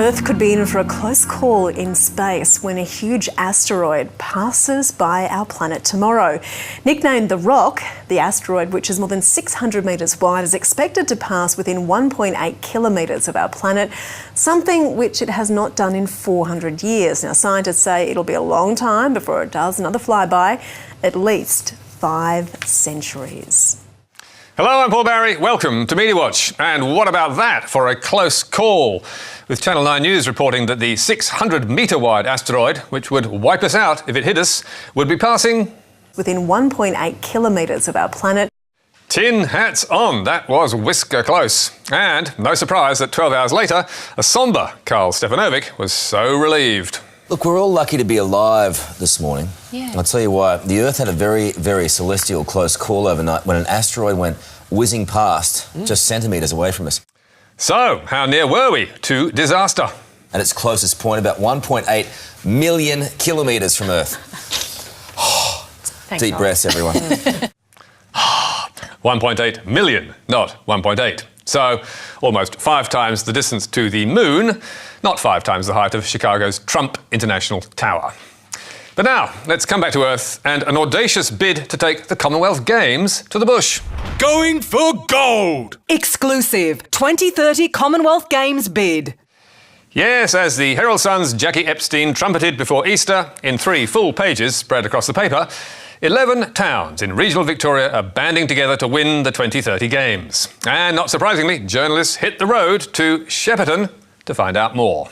Earth could be in for a close call in space when a huge asteroid passes by our planet tomorrow. Nicknamed the Rock, the asteroid, which is more than 600 metres wide, is expected to pass within 1.8 kilometres of our planet, something which it has not done in 400 years. Now, scientists say it'll be a long time before it does another flyby, at least 5 centuries. Hello, I'm Paul Barry. Welcome to Media Watch. And what about that for a close call? With Channel 9 News reporting that the 600-metre-wide asteroid, which would wipe us out if it hit us, would be passing within 1.8 kilometres of our planet. Tin hats on. That was whisker close. And no surprise that 12 hours later, a sombre Karl Stefanovic was so relieved. Look, we're all lucky to be alive this morning. Yeah. I'll tell you why. The Earth had a very, very celestial close call overnight when an asteroid went whizzing past just centimetres away from us. So, how near were we to disaster? At its closest point, about 1.8 million kilometres from Earth. Deep breaths, everyone. 1.8 million, not 1.8. So, almost 5 times the distance to the moon, not 5 times the height of Chicago's Trump International Tower. But now, let's come back to Earth and an audacious bid to take the Commonwealth Games to the bush. Going for gold! Exclusive 2030 Commonwealth Games bid. Yes, as the Herald Sun's Jackie Epstein trumpeted before Easter in 3 full pages spread across the paper, 11 towns in regional Victoria are banding together to win the 2030 Games. And not surprisingly, journalists hit the road to Shepparton to find out more.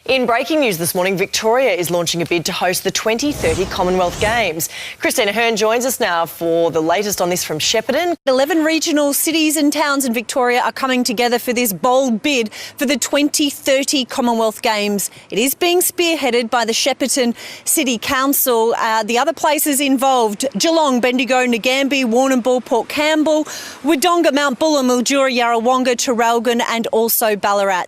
In breaking news this morning, Victoria is launching a bid to host the 2030 Commonwealth Games. Christina Hearn joins us now for the latest on this from Shepparton. 11 regional cities and towns in Victoria are coming together for this bold bid for the 2030 Commonwealth Games. It is being spearheaded by the Shepparton City Council. The other places involved: Geelong, Bendigo, Nagambie, Warrnambool, Port Campbell, Wodonga, Mount Buller, Mildura, Yarrawonga, Traralgon and also Ballarat.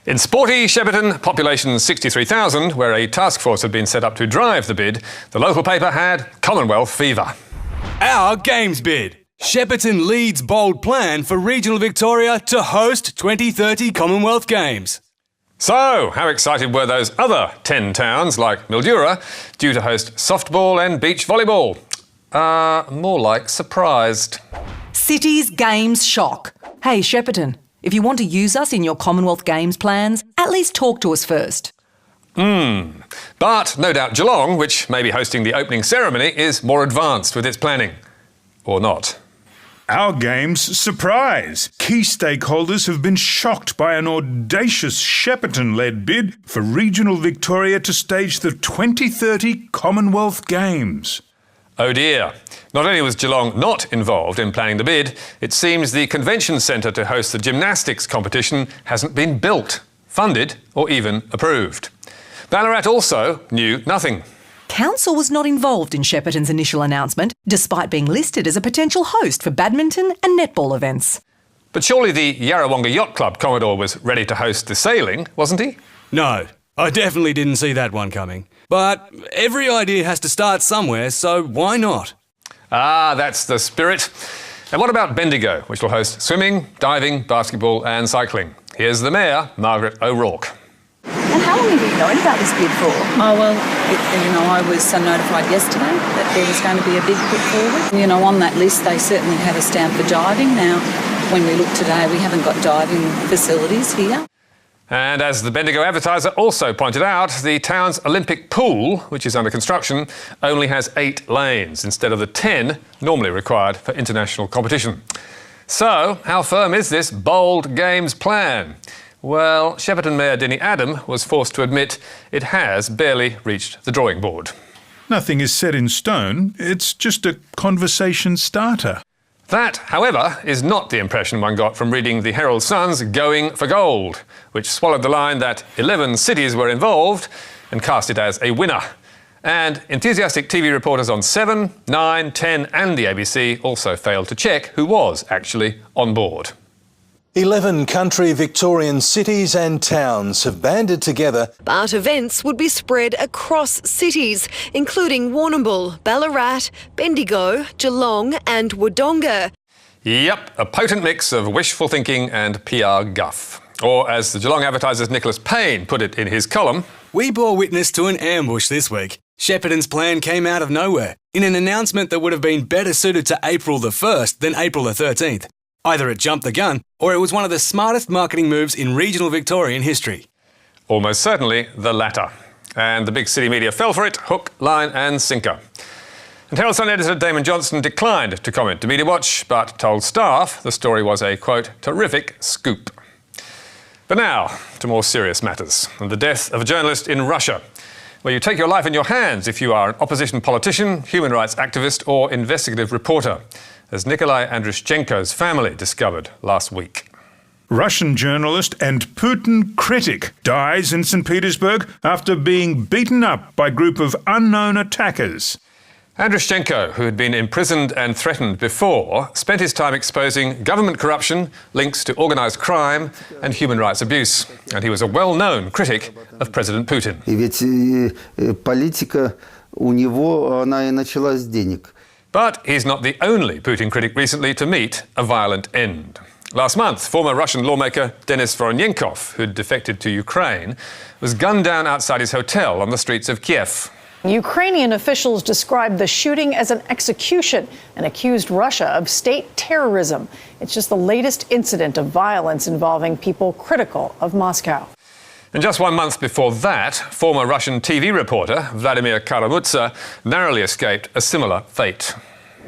In sporty Shepparton, population 63,000, where a task force had been set up to drive the bid, the local paper had Commonwealth fever. Our Games bid. Shepparton leads bold plan for regional Victoria to host 2030 Commonwealth Games. So, how excited were those other 10 towns, like Mildura, due to host softball and beach volleyball? More like surprised. Cities Games shock. Hey, Shepparton, if you want to use us in your Commonwealth Games plans, at least talk to us first. But no doubt Geelong, which may be hosting the opening ceremony, is more advanced with its planning. Or not. Our Games surprise. Key stakeholders have been shocked by an audacious Shepparton-led bid for regional Victoria to stage the 2030 Commonwealth Games. Oh dear. Not only was Geelong not involved in planning the bid, it seems the convention centre to host the gymnastics competition hasn't been built, funded or even approved. Ballarat also knew nothing. Council was not involved in Shepparton's initial announcement, despite being listed as a potential host for badminton and netball events. But surely the Yarrawonga Yacht Club Commodore was ready to host the sailing, wasn't he? No, I definitely didn't see that one coming. But every idea has to start somewhere, so why not? Ah, that's the spirit. And what about Bendigo, which will host swimming, diving, basketball and cycling? Here's the Mayor, Margaret O'Rourke. And how long have you known about this bid for? Oh, well, I was notified yesterday that there was going to be a bid put forward. On that list, they certainly had a stamp for diving. Now, when we look today, we haven't got diving facilities here. And as the Bendigo Advertiser also pointed out, the town's Olympic pool, which is under construction, only has 8 lanes instead of the 10 normally required for international competition. So, how firm is this bold Games plan? Well, Shepparton Mayor Denny Adam was forced to admit it has barely reached the drawing board. Nothing is set in stone. It's just a conversation starter. That, however, is not the impression one got from reading the Herald Sun's Going for Gold, which swallowed the line that 11 cities were involved and cast it as a winner. And enthusiastic TV reporters on 7, 9, 10 and the ABC also failed to check who was actually on board. 11 country Victorian cities and towns have banded together. But events would be spread across cities, including Warrnambool, Ballarat, Bendigo, Geelong and Wodonga. Yep, a potent mix of wishful thinking and PR guff. Or, as the Geelong Advertiser's Nicholas Payne put it in his column, We bore witness to an ambush this week. Shepparton's plan came out of nowhere in an announcement that would have been better suited to April the 1st than April the 13th. Either it jumped the gun or it was one of the smartest marketing moves in regional Victorian history. almost certainly the latter. And the big city media fell for it, hook, line and sinker. And Herald Sun editor Damon Johnston declined to comment to Media Watch, but told staff the story was a, quote, terrific scoop. But now to more serious matters, and the death of a journalist in Russia, where you take your life in your hands if you are an opposition politician, human rights activist or investigative reporter, as Nikolai Andrushchenko's family discovered last week. Russian journalist and Putin critic dies in St. Petersburg after being beaten up by a group of unknown attackers. Andrushchenko, who had been imprisoned and threatened before, spent his time exposing government corruption, links to organised crime and human rights abuse. And he was a well-known critic of President Putin. But he's not the only Putin critic recently to meet a violent end. Last month, former Russian lawmaker Denis Voronenkov, who'd defected to Ukraine, was gunned down outside his hotel on the streets of Kiev. Ukrainian officials described the shooting as an execution and accused Russia of state terrorism. It's just the latest incident of violence involving people critical of Moscow. And just 1 month before that, former Russian TV reporter Vladimir Kara-Murza narrowly escaped a similar fate.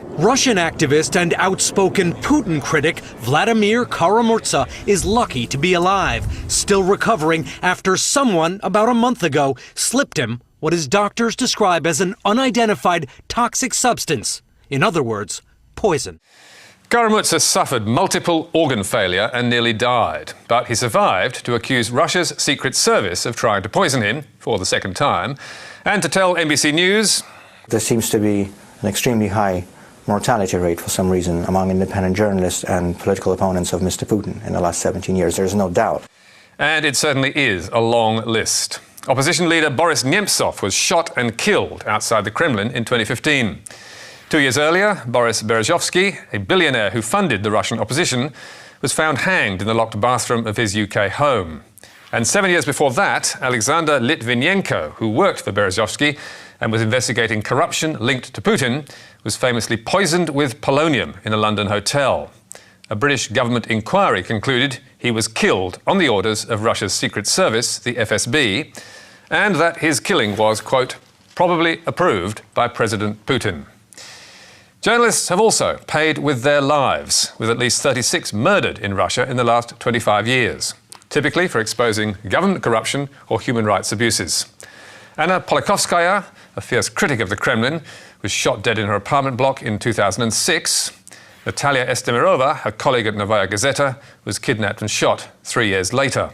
Russian activist and outspoken Putin critic Vladimir Kara-Murza is lucky to be alive, still recovering after someone about a month ago slipped him what his doctors describe as an unidentified toxic substance. In other words, poison. Kara-Murza suffered multiple organ failure and nearly died, but he survived to accuse Russia's Secret Service of trying to poison him for the second time, and to tell NBC News, there seems to be an extremely high mortality rate for some reason among independent journalists and political opponents of Mr. Putin in the last 17 years. There's no doubt. And it certainly is a long list. Opposition leader Boris Nemtsov was shot and killed outside the Kremlin in 2015. 2 years earlier, Boris Berezovsky, a billionaire who funded the Russian opposition, was found hanged in the locked bathroom of his UK home. And 7 years before that, Alexander Litvinenko, who worked for Berezovsky and was investigating corruption linked to Putin, was famously poisoned with polonium in a London hotel. A British government inquiry concluded he was killed on the orders of Russia's Secret Service, the FSB, and that his killing was, quote, probably approved by President Putin. Journalists have also paid with their lives, with at least 36 murdered in Russia in the last 25 years, typically for exposing government corruption or human rights abuses. Anna Politkovskaya, a fierce critic of the Kremlin, was shot dead in her apartment block in 2006. Natalia Estemirova, her colleague at Novaya Gazeta, was kidnapped and shot 3 years later.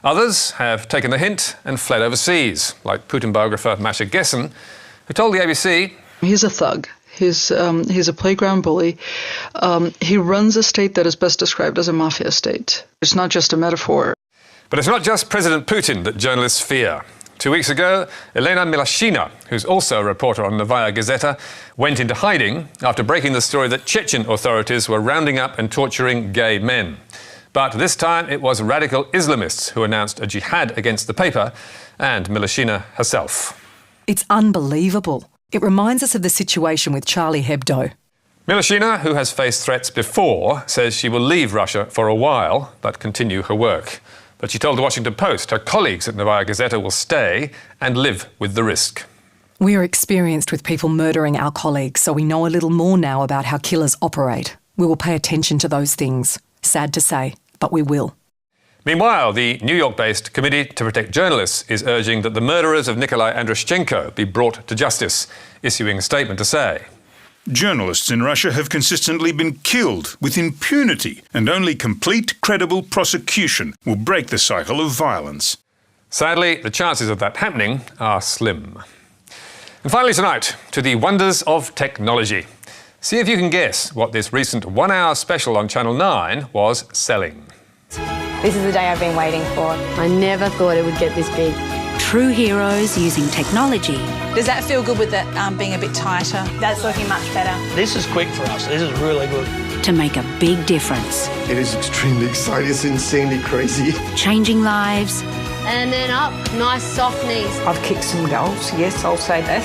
Others have taken the hint and fled overseas, like Putin biographer Masha Gessen, who told the ABC, he's a thug. He's a playground bully. He runs a state that is best described as a mafia state. It's not just a metaphor. But it's not just President Putin that journalists fear. 2 weeks ago, Elena Milashina, who's also a reporter on Novaya Gazeta, went into hiding after breaking the story that Chechen authorities were rounding up and torturing gay men. But this time it was radical Islamists who announced a jihad against the paper and Milashina herself. It's unbelievable. It reminds us of the situation with Charlie Hebdo. Milashina, who has faced threats before, says she will leave Russia for a while but continue her work. But she told the Washington Post her colleagues at Novaya Gazeta will stay and live with the risk. We are experienced with people murdering our colleagues, so we know a little more now about how killers operate. We will pay attention to those things. Sad to say, but we will. Meanwhile, the New York-based Committee to Protect Journalists is urging that the murderers of Nikolai Andrushchenko be brought to justice, issuing a statement to say, journalists in Russia have consistently been killed with impunity, and only complete, credible prosecution will break the cycle of violence. Sadly, the chances of that happening are slim. And finally tonight, to the wonders of technology. See if you can guess what this recent 1 hour special on Channel 9 was selling. This is the day I've been waiting for. I never thought it would get this big. True heroes using technology. Does that feel good with it being a bit tighter? That's looking much better. This is quick for us. This is really good. to make a big difference. It is extremely exciting. It's insanely crazy. Changing lives. And then up, nice soft knees. I've kicked some goals, yes, I'll say that.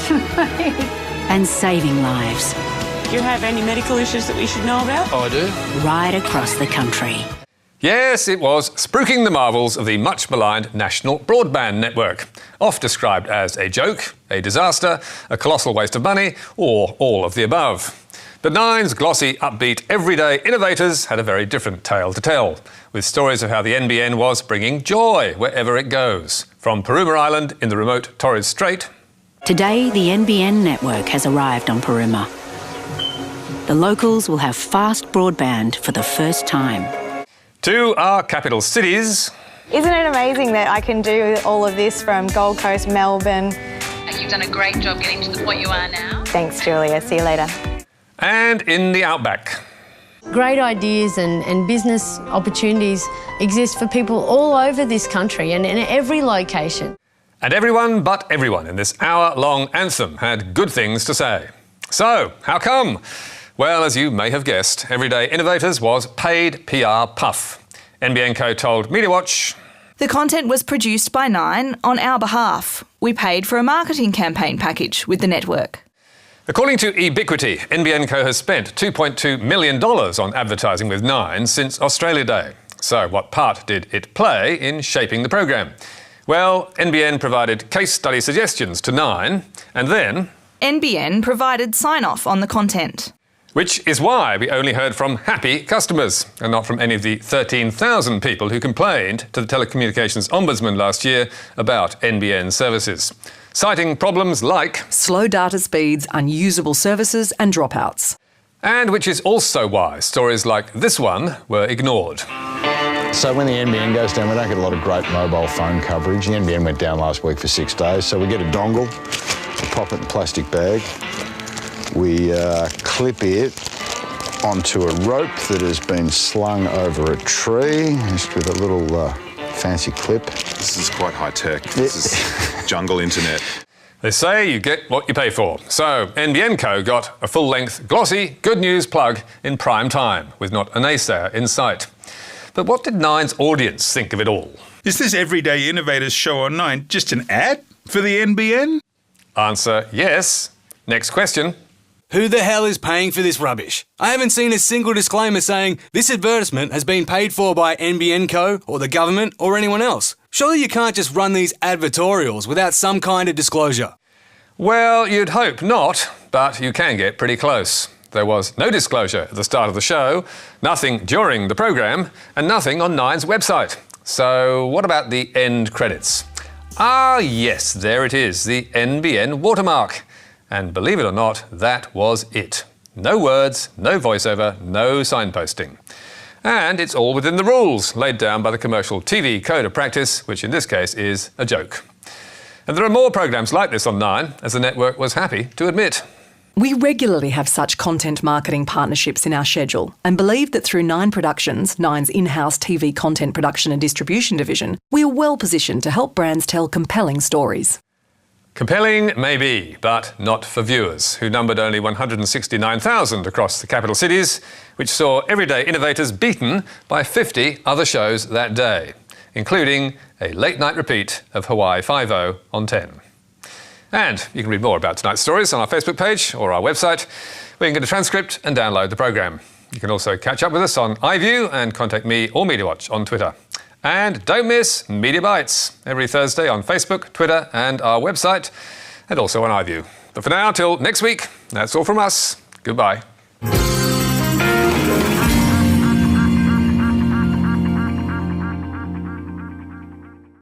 And saving lives. Do you have any medical issues that we should know about? I do. Right across the country. Yes, it was spruiking the marvels of the much-maligned national broadband network, oft described as a joke, a disaster, a colossal waste of money, or all of the above. But Nine's glossy, upbeat, everyday innovators had a very different tale to tell, with stories of how the NBN was bringing joy wherever it goes. From Paruma Island in the remote Torres Strait. Today, the NBN network has arrived on Paruma. The locals will have fast broadband for the first time. To our capital cities. Isn't it amazing that I can do all of this from Gold Coast, Melbourne? You've done a great job getting to the point you are now. Thanks, Julia. See you later. And in the outback. Great ideas and business opportunities exist for people all over this country and in every location. And everyone but everyone in this hour-long anthem had good things to say. So, how come? Well, as you may have guessed, Everyday Innovators was paid PR puff. NBN Co told Media Watch. The content was produced by Nine on our behalf. We paid for a marketing campaign package with the network. According to Ebiquity, NBN Co has spent $2.2 million on advertising with Nine since Australia Day. So what part did it play in shaping the programme? Well, NBN provided case study suggestions to Nine, and then NBN provided sign-off on the content. Which is why we only heard from happy customers and not from any of the 13,000 people who complained to the Telecommunications Ombudsman last year about NBN services, citing problems like slow data speeds, unusable services and dropouts. And which is also why stories like this one were ignored. So when the NBN goes down, we don't get a lot of great mobile phone coverage. The NBN went down last week for 6 days, so we get a dongle, we pop it in a plastic bag. We clip it onto a rope that has been slung over a tree, just with a little fancy clip. This is quite high-tech. This is jungle internet. They say you get what you pay for. So NBN Co got a full-length, glossy, good news plug in prime time, with not a naysayer in sight. But what did Nine's audience think of it all? Is this Everyday Innovators show on Nine just an ad for the NBN? Answer, yes. Next question. Who the hell is paying for this rubbish? I haven't seen a single disclaimer saying this advertisement has been paid for by NBN Co or the government or anyone else. Surely you can't just run these advertorials without some kind of disclosure. Well, you'd hope not, but you can get pretty close. There was no disclosure at the start of the show, nothing during the programme, and nothing on Nine's website. So what about the end credits? Ah, yes, there it is, the NBN watermark. And believe it or not, that was it. No words, no voiceover, no signposting. And it's all within the rules laid down by the Commercial TV Code of Practice, which in this case is a joke. And there are more programmes like this on Nine, as the network was happy to admit. We regularly have such content marketing partnerships in our schedule and believe that through Nine Productions, Nine's in-house TV content production and distribution division, we are well positioned to help brands tell compelling stories. Compelling, maybe, but not for viewers, who numbered only 169,000 across the capital cities, which saw Everyday Innovators beaten by 50 other shows that day, including a late-night repeat of Hawaii Five-0 on 10. And you can read more about tonight's stories on our Facebook page or our website, where you can get a transcript and download the programme. You can also catch up with us on iView and contact me or MediaWatch on Twitter. And don't miss Media Bites every Thursday on Facebook, Twitter and our website, and also on iView. But for now, till next week, that's all from us. Goodbye.